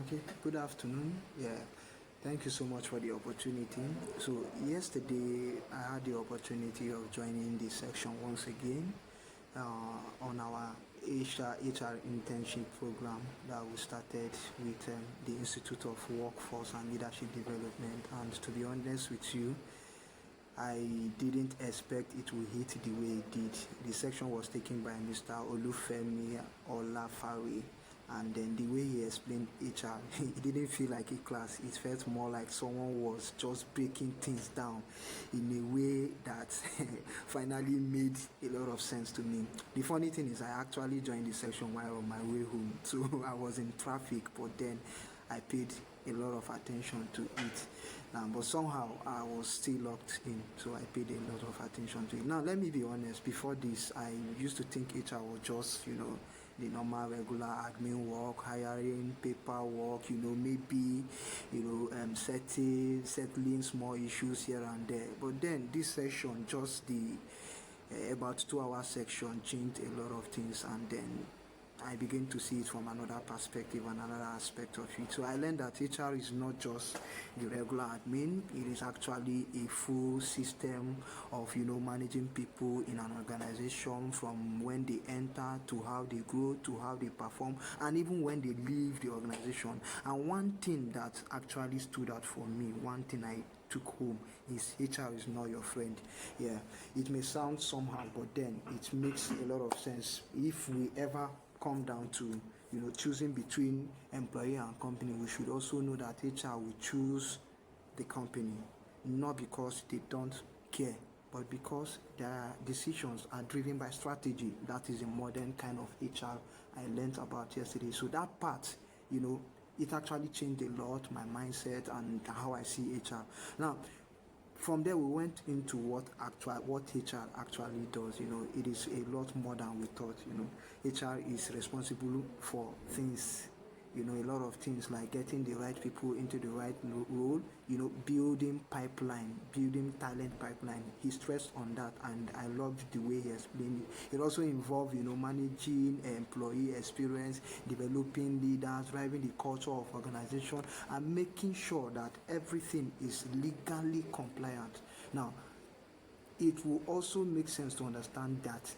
Okay, good afternoon. Yeah, thank you so much for the opportunity. So, yesterday I had the opportunity of joining this section once again on our HR internship program that we started with the Institute of Workforce and Leadership Development. And to be honest with you, I didn't expect it would hit the way it did. The section was taken by Mr. Olufemi Olafare, and then the way he explained HR, it didn't feel like a class. It felt more like someone was just breaking things down in a way that finally made a lot of sense to me. The funny thing is, I actually joined the section while on my way home, so I was in traffic, but then I paid a lot of attention to it. But somehow I was still locked in, so I paid a lot of attention to it. Now, let me be honest, before this, I used to think HR was just, the normal regular admin work, hiring, paperwork, maybe, settling small issues here and there. But then this section, just the about 2 hour section, changed a lot of things, and then I began to see it from another perspective and another aspect of it. So I learned that HR is not just the regular admin. It is actually a full system of managing people in an organization, from when they enter to how they grow to how they perform, and even when they leave the organization. And one thing that actually stood out for me, one thing I took home, is HR is not your friend. Yeah, it may sound somehow, but then it makes a lot of sense. If we ever come down to choosing between employee and company, we should also know that HR will choose the company, not because they don't care, but because their decisions are driven by strategy. That is a modern kind of HR I learned about yesterday. So that part, it actually changed a lot my mindset and how I see HR. Now, from there, we went into what HR actually does. It is a lot more than we thought. HR is responsible for things, a lot of things, like getting the right people into the right role, building talent pipeline. He stressed on that, and I loved the way he explained it. It also involved, managing employee experience, developing leaders, driving the culture of organization, and making sure that everything is legally compliant. Now, it will also make sense to understand that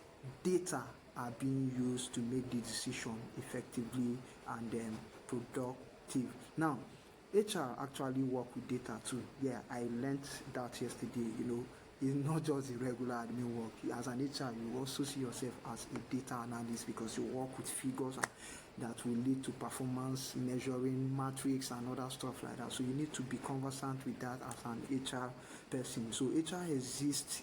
data are being used to make the decision effectively and then productive. Now, HR actually work with data too. Yeah, I learned that yesterday. It's not just the regular admin work. As an HR, you also see yourself as a data analyst, because you work with figures that will lead to performance measuring, metrics, and other stuff like that. So you need to be conversant with that as an HR person. So HR exists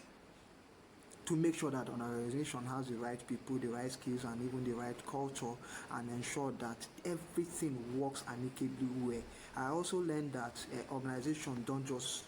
to make sure that an organization has the right people, the right skills, and even the right culture, and ensure that everything works amicably well. I also learned that organizations don't just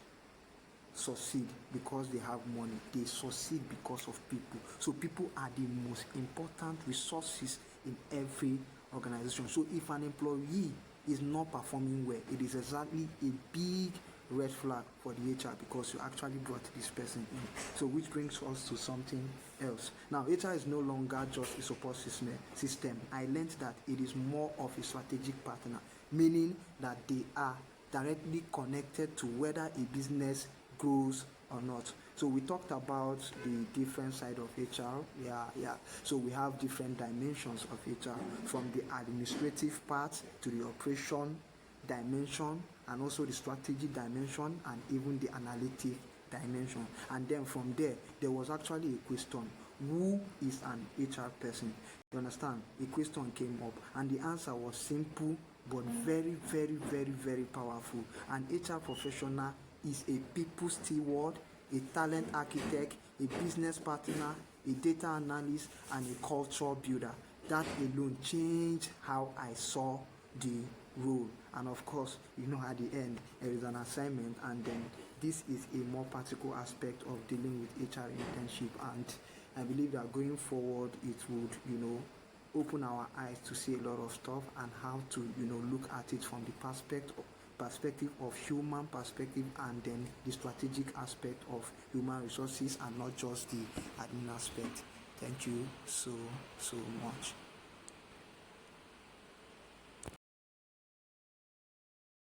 succeed because they have money. They succeed because of people. So people are the most important resources in every organization. So if an employee is not performing well, it is exactly a big red flag for the HR, because you actually brought this person in. So which brings us to something else. Now, HR is no longer just a support system. I learned that it is more of a strategic partner, meaning that they are directly connected to whether a business grows or not. So we talked about the different side of HR. Yeah. So we have different dimensions of HR, from the administrative part to the operation dimension, and also the strategy dimension, and even the analytic dimension. And then from there was actually a question: who is an HR person? You understand? A question came up, and the answer was simple but very, very, very, very powerful. An HR professional is a people steward, a talent architect, a business partner, a data analyst, and a culture builder. That alone changed how I saw the role. And of course, at the end, there is an assignment, and then this is a more practical aspect of dealing with HR internship. And I believe that going forward, it would, open our eyes to see a lot of stuff, and how to, look at it from the perspective of human perspective, and then the strategic aspect of human resources, and not just the admin aspect. Thank you so much.